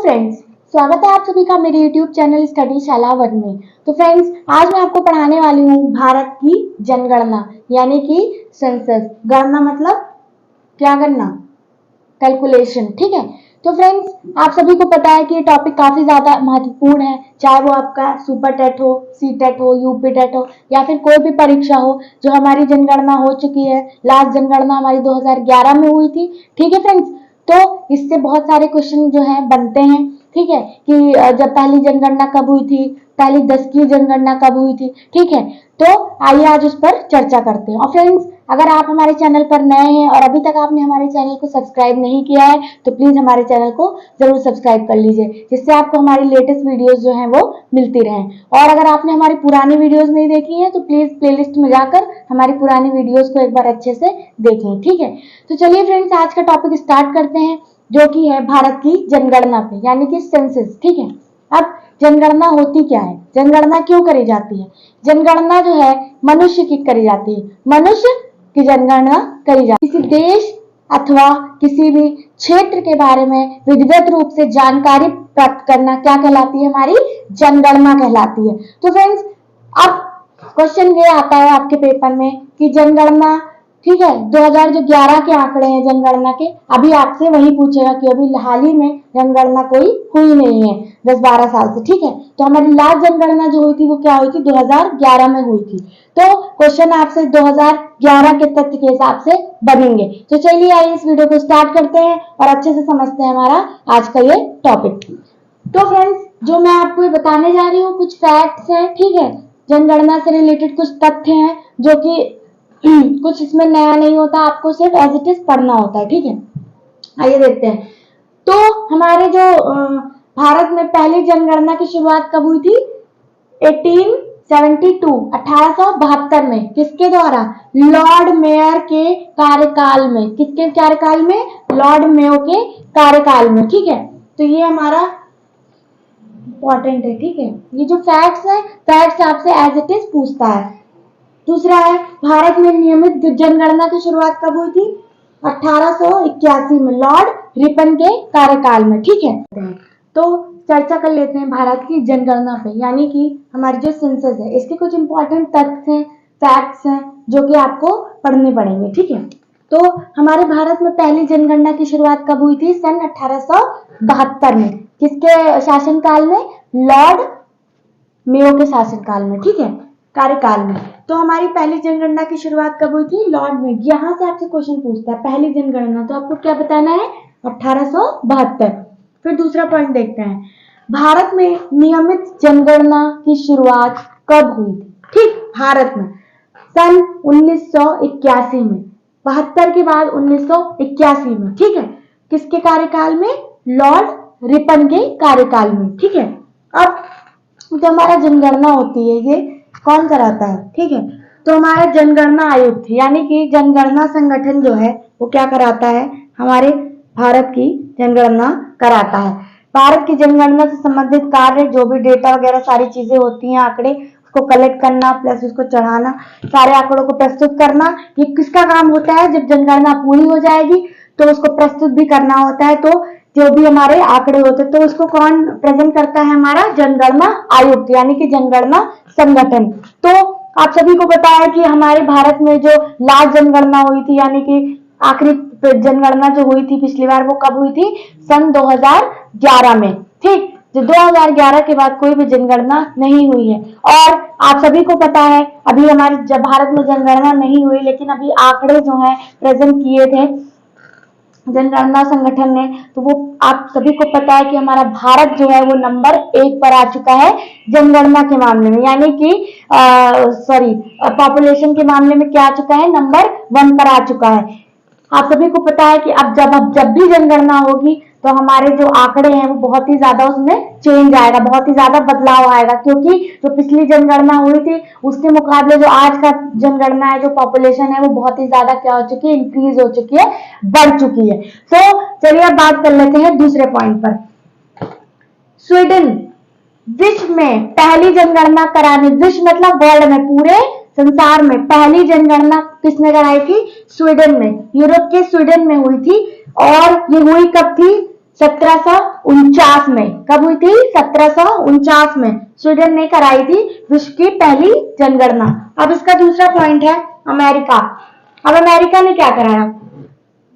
Friends, स्वागत है आप सभी का मेरे YouTube चैनल स्टडी शाला वन में। तो फ्रेंड्स, आज मैं आपको पढ़ाने वाली हूँ भारत की जनगणना यानी कि सेंसस। गणना मतलब क्या करना, कैलकुलेशन। ठीक है। तो फ्रेंड्स, आप सभी को पता है कि ये टॉपिक काफी ज्यादा महत्वपूर्ण है, चाहे वो आपका सुपर टेट हो, सी टेट हो, यूपी टेट हो या फिर कोई भी परीक्षा हो। जो हमारी जनगणना हो चुकी है, लास्ट जनगणना हमारी 2011 में हुई थी। ठीक है फ्रेंड्स, तो इससे बहुत सारे क्वेश्चन जो है बनते हैं। ठीक है कि जब पहली जनगणना कब हुई थी, पहली 10 की जनगणना कब हुई थी। ठीक है, तो आइए आज उस पर चर्चा करते हैं। और फ्रेंड्स, अगर आप हमारे चैनल पर नए हैं और अभी तक आपने हमारे चैनल को सब्सक्राइब नहीं किया है तो प्लीज हमारे चैनल को जरूर सब्सक्राइब कर लीजिए, जिससे आपको हमारी लेटेस्ट वीडियोस जो हैं वो मिलती रहें। और अगर आपने हमारी पुरानी वीडियोस नहीं देखी है तो प्लीज प्लेलिस्ट में जाकर हमारी पुरानी वीडियोस को एक बार अच्छे से देखें। ठीक है, तो चलिए फ्रेंड्स, आज का टॉपिक स्टार्ट करते हैं, जो कि है भारत की जनगणना पे यानी कि सेंसस। ठीक है, अब जनगणना होती क्या है, जनगणना क्यों करी जाती है? जनगणना जो है मनुष्य की करी जाती है, मनुष्य की जनगणना करी जाती है। किसी देश अथवा किसी भी क्षेत्र के बारे में विधिवत रूप से जानकारी प्राप्त करना क्या कहलाती है? हमारी जनगणना कहलाती है। तो फ्रेंड्स, अब क्वेश्चन ये आता है आपके पेपर में कि जनगणना, ठीक है, 2011 के आंकड़े हैं जनगणना के। अभी आपसे वही पूछेगा कि अभी हाल ही में जनगणना कोई हुई नहीं है 10-12 साल से। ठीक है, तो हमारी लास्ट जनगणना जो हुई थी वो क्या हुई थी? 2011 में हुई थी। तो क्वेश्चन आपसे 2011 के तथ्य के हिसाब से बनेंगे। तो चलिए आइए इस वीडियो को स्टार्ट करते हैं और अच्छे से समझते हैं हमारा आज का ये टॉपिक। तो फ्रेंड्स, जो मैं आपको ये बताने जा रही हूँ कुछ फैक्ट्स हैं। ठीक है, जनगणना से रिलेटेड कुछ तथ्य हैं जो कि कुछ इसमें नया नहीं होता, आपको सिर्फ एज इट इज पढ़ना होता है। ठीक है, आइए देखते हैं। तो हमारे जो भारत में पहली जनगणना की शुरुआत कब हुई थी? 1872 में। किसके द्वारा? लॉर्ड मेयर के कार्यकाल में। किसके कार्यकाल में? लॉर्ड मेयो के कार्यकाल में। ठीक है, तो ये हमारा इंपॉर्टेंट है। ठीक है, ये जो फैक्ट्स है, फैक्ट्स आपसे एज इट इज पूछता है। दूसरा है, भारत में नियमित जनगणना की शुरुआत कब हुई थी? 1881 में, लॉर्ड रिपन के कार्यकाल में। ठीक है, तो चर्चा कर लेते हैं भारत की जनगणना पे, यानी कि हमारी जो सेंसस है इसके कुछ इंपॉर्टेंट तथ्य हैं, फैक्ट्स हैं जो कि आपको पढ़ने पड़ेंगे। ठीक है, तो हमारे भारत में पहली जनगणना की शुरुआत कब हुई थी? सन 1872 में। किसके शासनकाल में? लॉर्ड मेयो के शासनकाल में। ठीक है, कार्यकाल में। तो हमारी पहली जनगणना की शुरुआत कब हुई थी? लॉर्ड में। यहाँ से आपसे क्वेश्चन पूछता है पहली जनगणना, तो आपको क्या बताना है? 1872। फिर दूसरा पॉइंट देखते हैं, भारत में नियमित जनगणना की शुरुआत कब हुई थी? ठीक, भारत में सन 1981 में। 72 के बाद 1981 में। ठीक है, किसके कार्यकाल में? लॉर्ड रिपन के कार्यकाल में। ठीक है, अब जो हमारा जनगणना होती है ये कौन कराता है? ठीक है, तो हमारा जनगणना आयोग थी, यानी कि जनगणना संगठन जो है वो क्या कराता है? हमारे भारत की जनगणना कराता है। भारत की जनगणना से संबंधित कार्य, जो भी डेटा वगैरह सारी चीजें होती हैं, आंकड़े, उसको कलेक्ट करना प्लस उसको चढ़ाना, सारे आंकड़ों को प्रस्तुत करना, ये किसका काम होता है? जब जनगणना पूरी हो जाएगी तो उसको प्रस्तुत भी करना होता है। तो जो भी हमारे आंकड़े होते हैं तो उसको कौन प्रेजेंट करता है? हमारा जनगणना आयुक्त, यानी कि जनगणना संगठन। तो आप सभी को पता है कि हमारे भारत में जो लास्ट जनगणना हुई थी, यानी कि आखिरी जनगणना जो हुई थी पिछली बार, वो कब हुई थी? सन 2011 में। ठीक, जो 2011 के बाद कोई भी जनगणना नहीं हुई है। और आप सभी को पता है अभी हमारे जब भारत में जनगणना नहीं हुई, लेकिन अभी आंकड़े जो है प्रेजेंट किए थे जनगणना संगठन ने, तो वो आप सभी को पता है कि हमारा भारत जो है वो नंबर 1 पर आ चुका है जनगणना के मामले में, यानी कि पॉपुलेशन के मामले में क्या आ चुका है? नंबर 1 पर आ चुका है। आप सभी को पता है कि अब जब भी जनगणना होगी तो हमारे जो आंकड़े हैं वो बहुत ही ज्यादा उसमें चेंज आएगा, बहुत ही ज्यादा बदलाव आएगा, क्योंकि जो पिछली जनगणना हुई थी उसके मुकाबले जो आज का जनगणना है, जो पॉपुलेशन है वो बहुत ही ज्यादा क्या हो चुकी है? इंक्रीज हो चुकी है, बढ़ चुकी है। तो चलिए अब बात कर लेते हैं दूसरे पॉइंट पर। स्वीडन विश्व में पहली जनगणना कराने, विश्व मतलब वर्ल्ड में, पूरे संसार में पहली जनगणना किसने कराई थी? स्वीडन में, यूरोप के स्वीडन में हुई थी। और ये हुई कब थी? 1749 में। कब हुई थी? 1749 में स्वीडन ने कराई थी विश्व की पहली जनगणना। अब इसका दूसरा पॉइंट है अमेरिका। अब अमेरिका ने क्या कराया?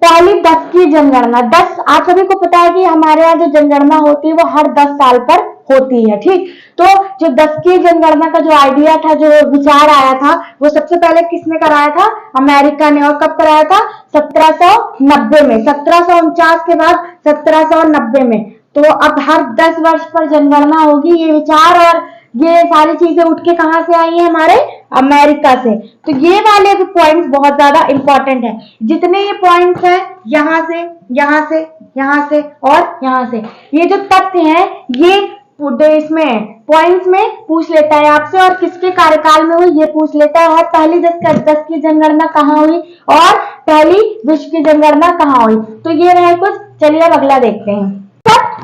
पहली 10 की जनगणना। 10, आप सभी को पता है कि हमारे यहाँ जो जनगणना होती है वो हर 10 साल पर होती है, ठीक। तो जो 10 की जनगणना का जो आइडिया था, जो विचार आया था, वो सबसे पहले किसने कराया था? अमेरिका ने। और कब कराया था? 1790 में। 1749 के बाद 1790 में। तो अब हर 10 वर्ष पर जनगणना होगी। ये विचार और ये सारी चीजें उठ के कहां से आई है? हमारे अमेरिका से। तो ये वाले भी पॉइंट्स बहुत ज्यादा इंपॉर्टेंट है। जितने ये पॉइंट्स हैं, यहां से, यहां से, यहां से और यहां से, ये जो तथ्य हैं ये इसमें पॉइंट्स में पूछ लेता है आपसे, और किसके कार्यकाल में हुई ये पूछ लेता है, और पहली 10 की जनगणना कहाँ हुई और पहली विश्व की जनगणना कहाँ हुई। तो ये रहे कुछ। चलिए अब अगला देखते हैं।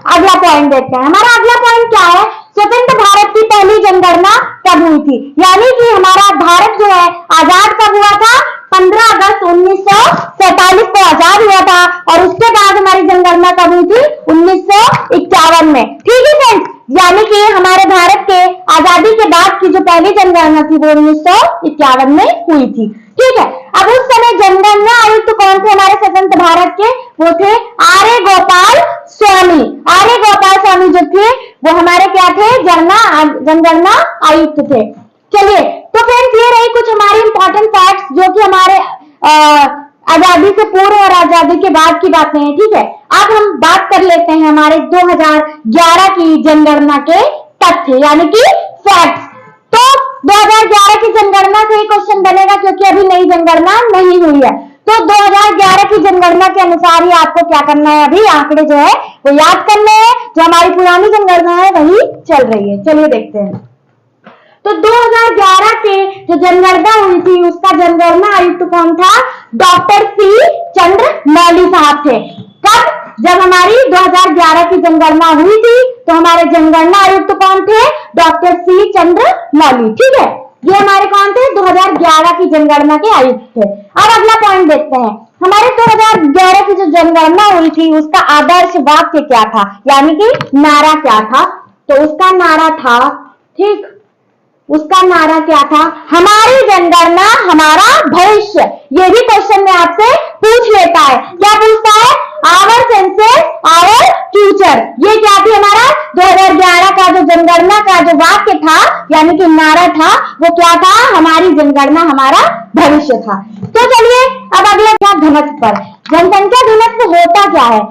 अगला पॉइंट देखते हैं। हमारा अगला पॉइंट क्या है? स्वतंत्र भारत की पहली जनगणना कब हुई थी? यानी कि हमारा भारत जो है आजाद कब हुआ था? 15 अगस्त 1947 को आजाद हुआ था। और उसके बाद हमारी जनगणना कब हुई थी? 1951 में। ठीक है फ्रेंड्स, यानी कि हमारे भारत के आजादी के बाद की जो पहली जनगणना थी वो 1951 में हुई थी। ठीक है। अब उस समय जनगणना आयुक्त कौन थे हमारे स्वतंत्र भारत के? वो थे आर्य गोपाल स्वामी। आर्य गोपाल स्वामी जो थे वो हमारे क्या थे? जनगणना आयुक्त थे। चलिए, तो फ्रेंड्स ये रही कुछ हमारी इंपॉर्टेंट फैक्ट्स जो कि हमारे आजादी से पूर्व और आजादी के बाद की बातें हैं। ठीक है। अब हम बात कर लेते हैं हमारे 2011 की जनगणना के तथ्य यानी कि फैक्ट्स। तो 2011 की जनगणना से ही क्वेश्चन बनेगा क्योंकि अभी नई जनगणना नहीं हुई है। तो 2011 की जनगणना के अनुसार ही आपको क्या करना है? अभी आंकड़े जो है वो याद करने हैं। जो हमारी पुरानी जनगणना है वही चल रही है। चलिए देखते हैं। तो 2011 के जो जनगणना हुई थी उसका जनगणना आयुक्त कौन था? डॉक्टर सी चंद्रमौली साहब थे। कब? जब हमारी 2011 की जनगणना हुई थी तो हमारे जनगणना आयुक्त कौन थे? Doctor C Chandramouli. ठीक है, ये हमारे कौन थे? 2011 की जनगणना के आयुक्त थे। अब अगला पॉइंट देखते हैं। हमारे 2011 की जो जनगणना हुई थी उसका आदर्श वाक्य क्या था, यानी कि नारा क्या था? तो उसका नारा था, ठीक, उसका नारा क्या था? हमारी जनगणना हमारा भविष्य। ये भी क्वेश्चन में आपसे पूछ लेता है। क्या पूछता है? Our census our future. ये क्या थी? हमारा 2011 का जो जनगणना का जो वाक्य था यानी कि नारा था वो क्या था? हमारी जनगणना हमारा भविष्य था। तो चलिए अब अगला घनत्व पर। जनसंख्या घनत्व होता क्या है?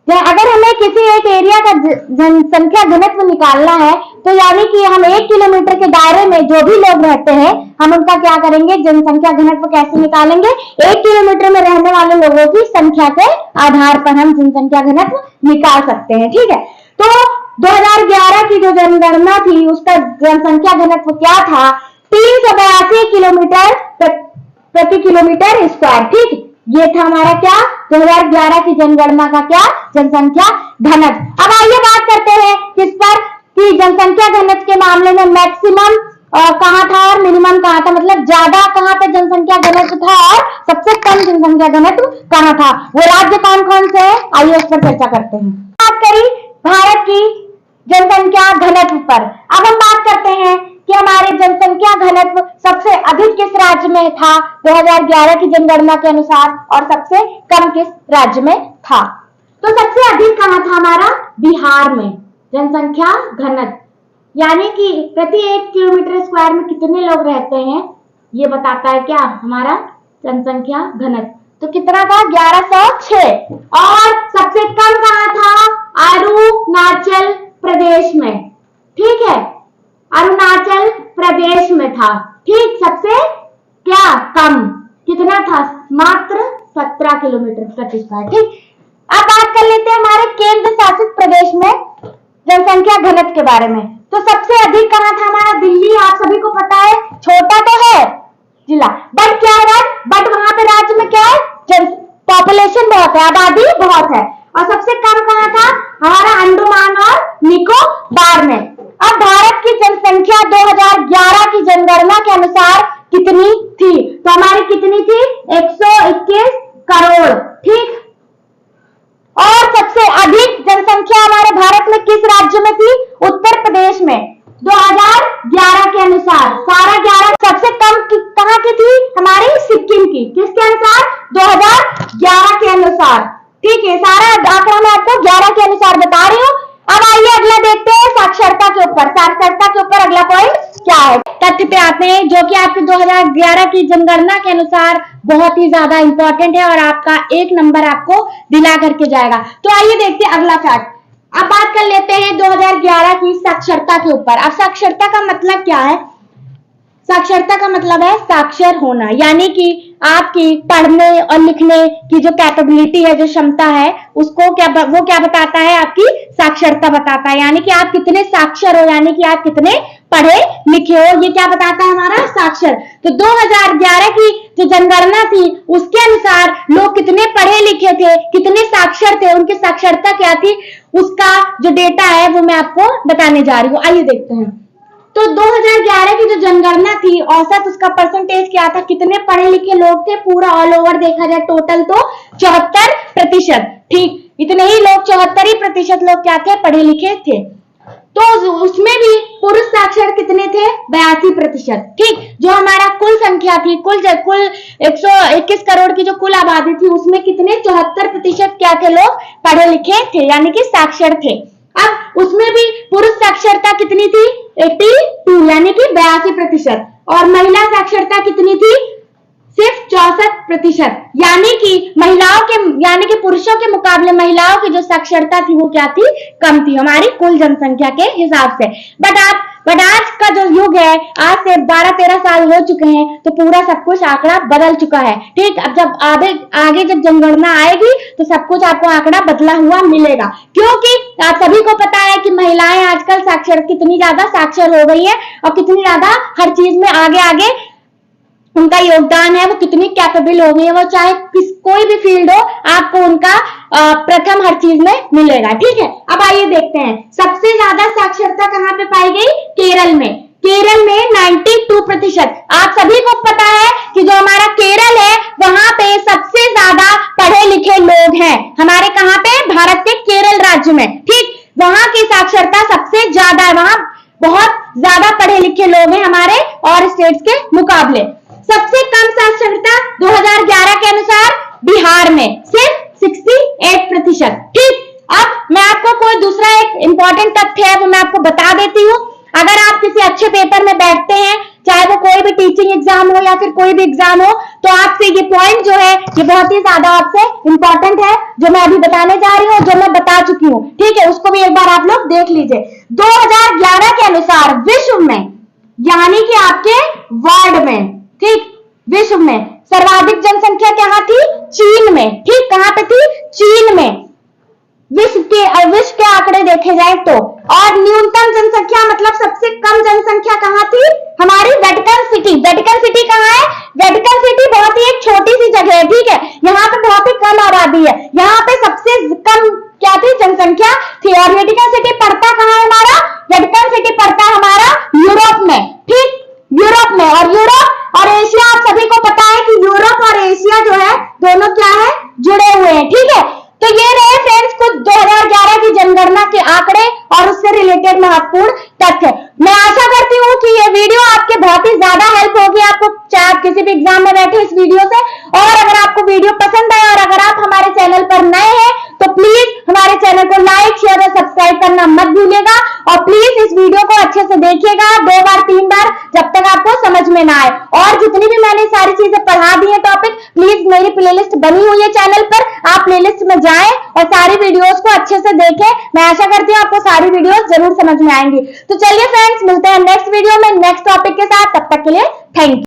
अगर हमें किसी एक एरिया का जनसंख्या घनत्व निकालना है तो यानी कि हम 1 किलोमीटर के दायरे में जो भी लोग रहते हैं हम उनका क्या करेंगे? जनसंख्या घनत्व कैसे निकालेंगे? 1 किलोमीटर में रहने वाले लोगों की संख्या के आधार पर हम जनसंख्या घनत्व निकाल सकते हैं। ठीक है। तो 2011 की जो जनगणना थी उसका जनसंख्या घनत्व क्या था? 382 किलोमीटर प्रति किलोमीटर स्क्वायर। ठीक, ये था हमारा क्या? 2011 की जनगणना का क्या? जनसंख्या घनत्व। अब आइए बात करते हैं किस पर कि जनसंख्या घनत्व के मामले में मैक्सिमम कहां था और मिनिमम कहां था, मतलब ज्यादा कहां पे जनसंख्या घनत्व था और सबसे कम जनसंख्या घनत्व कहां था। वो राज्य कौन कौन से है? आइए उस पर चर्चा करते हैं। बात करी भारत की जनसंख्या घनत्व पर। अब हम बात करते हैं कि हमारे जनसंख्या घनत्व सबसे अधिक किस राज्य में था 2011 की जनगणना के अनुसार और सबसे कम किस राज्य में था? तो सबसे अधिक कहां था? हमारा बिहार में जनसंख्या घनत्व, यानी कि प्रति 1 किलोमीटर स्क्वायर में कितने लोग रहते हैं ये बताता है क्या? हमारा जनसंख्या घनत्व। तो कितना था? 1106। और सबसे कम कहां था? अरुणाचल प्रदेश में। ठीक है, अरुणाचल प्रदेश में था। ठीक, सबसे क्या कम कितना था? मात्र 17 किलोमीटर प्रति स्क्वायर। ठीक, अब बात कर लेते हैं हमारे केंद्र शासित प्रदेश में जनसंख्या घनत्व के बारे में। तो सबसे अधिक कहां था? हमारा दिल्ली। आप सभी को पता है, छोटा तो है जिला बट क्या है? बट वहां पे राज्य में क्या है? पॉपुलेशन बहुत है, आबादी बहुत है। और सबसे कम कहां था? हमारा अंडमान और निकोबार में। अब भारत की जनसंख्या 2011 की जनगणना के अनुसार कितनी थी? तो हमारी कितनी थी? 121 करोड़। ठीक, और सबसे अधिक ऊपर, साक्षरता के ऊपर अगला पॉइंट क्या है? तथ्य पे आते हैं जो कि आपके 2011 की जनगणना के अनुसार बहुत ही ज्यादा इंपॉर्टेंट है और आपका 1 नंबर आपको दिला करके जाएगा। तो आइए देखते हैं अगला फैक्ट। अब बात कर लेते हैं 2011 की साक्षरता के ऊपर। अब साक्षरता का मतलब क्या है? साक्षरता का मतलब है साक्षर होना, यानी कि आपकी पढ़ने और लिखने की जो कैपेबिलिटी है, जो क्षमता है, उसको वो क्या बताता है? आपकी साक्षरता बताता है, यानी कि आप कितने साक्षर हो, यानी कि आप कितने पढ़े लिखे हो, ये क्या बताता है? हमारा साक्षर। तो 2011 की जो जनगणना थी उसके अनुसार लोग कितने पढ़े लिखे थे, कितने साक्षर थे, उनकी साक्षरता क्या थी, उसका जो डेटा है वो मैं आपको बताने जा रही हूँ। आइए देखते हैं। तो 2011 की जो जनगणना थी, औसत उसका परसेंटेज क्या था? कितने पढ़े लिखे लोग थे? पूरा ऑल ओवर देखा जाए टोटल तो 74%। ठीक, इतने ही लोग, 74% लोग क्या थे? पढ़े लिखे थे। तो उसमें भी पुरुष साक्षर कितने थे? 82%। ठीक, जो हमारा कुल संख्या थी, कुल 121 करोड़ की जो कुल आबादी थी, उसमें कितने? 74% क्या थे? लोग पढ़े लिखे थे, यानी कि साक्षर थे। अब उसमें भी पुरुष साक्षरता कितनी थी? 82, यानी कि 82%। और महिला साक्षरता कितनी थी? सिर्फ 64%, यानी कि यानी कि पुरुषों के मुकाबले महिलाओं की जो साक्षरता थी वो क्या थी? कम थी हमारी कुल जनसंख्या के हिसाब से। बट आज का जो युग है, आज से 12-13 साल हो चुके हैं, तो पूरा सब कुछ आंकड़ा बदल चुका है। ठीक, अब जब आगे जब जनगणना आएगी तो सब कुछ आपको आंकड़ा बदला हुआ मिलेगा, क्योंकि आप सभी को पता है कि महिलाएं आजकल कितनी ज्यादा साक्षर हो गई है और कितनी ज्यादा हर चीज में आगे उनका योगदान है, वो कितनी कैपेबल हो गई है। वो चाहे कोई भी फील्ड हो, आपको उनका प्रथम हर चीज में मिलेगा। ठीक है, अब आइए देखते हैं सबसे ज्यादा साक्षरता कहाँ पे पाई गई? केरल में। केरल में 92%। आप सभी को पता है कि जो हमारा केरल है वहां पे सबसे ज्यादा पढ़े लिखे लोग हैं। हमारे कहाँ पे? भारत के केरल राज्य में। ठीक, वहां की साक्षरता सबसे ज्यादा है, वहां बहुत ज्यादा पढ़े लिखे लोग हैं हमारे और स्टेट्स के मुकाबले। सबसे कम साक्षरता 2011 के अनुसार बिहार में, सिर्फ 68%। ठीक, अब मैं आपको कोई दूसरा एक इंपॉर्टेंट तथ्य है वो मैं आपको बता देती हूँ। अगर आप किसी अच्छे पेपर में बैठते हैं, चाहे वो कोई भी टीचिंग एग्जाम हो या फिर कोई भी एग्जाम हो, तो आपसे ये पॉइंट जो है ये बहुत ही ज्यादा आपसे इंपॉर्टेंट है, जो मैं अभी बताने जा रही हूँ, जो मैं बता चुकी हूँ। ठीक है, उसको भी एक बार आप लोग देख लीजिए। 2011 के अनुसार विश्व में, यानी कि आपके वर्ल्ड में, ठीक, विश्व में सर्वाधिक जनसंख्या कहाँ थी? चीन में। ठीक, कहाँ पे थी? चीन में। विश्व के आंकड़े देखे जाए तो। और न्यूनतम जनसंख्या मतलब सबसे कम जनसंख्या कहाँ थी? हमारी वेटिकन सिटी। वेटिकन सिटी कहाँ है? वेटिकन सिटी बहुत ही एक छोटी सी जगह है। ठीक है, यहाँ पे बहुत ही कम आबादी है, यहाँ पे सबसे कम क्या थी? जनसंख्या थी। और वेटिकन सिटी पड़ता कहाँ है हमारा? वेटिकन सिटी पड़ता है हमारा यूरोप में। ठीक, यूरोप में। और यूरोप और एशिया, आप सभी को पता है कि यूरोप और एशिया जो है दोनों क्या है? जुड़े हुए हैं। ठीक है, तो ये रहे फ्रेंड्स कुछ 2011 की जनगणना के आंकड़े और उससे रिलेटेड महत्वपूर्ण तथ्य। मैं आशा करती हूँ कि ये वीडियो आपके बहुत ही ज्यादा हेल्प होगी आपको, चाहे आप किसी भी एग्जाम में बैठे इस वीडियो से। और अगर आपको वीडियो पसंद आए और अगर आप हमारे चैनल पर नए हैं तो प्लीज हमारे चैनल को लाइक, शेयर और सब्सक्राइब करना मत भूलिएगा। और प्लीज इस वीडियो को अच्छे से देखिएगा 2 बार 3 बार, जब तक आपको समझ में ना आए। और जितनी भी मैंने सारी चीजें पढ़ा दी है टॉपिक, प्लीज मेरी प्लेलिस्ट बनी हुई है चैनल पर, आप प्लेलिस्ट में जाएं और सारी वीडियोस को अच्छे से देखें। मैं आशा करती हूँ आपको सारी वीडियोस जरूर समझ में आएंगी। तो चलिए फ्रेंड्स, मिलते हैं नेक्स्ट वीडियो में नेक्स्ट टॉपिक के साथ। तब तक के लिए थैंक यू।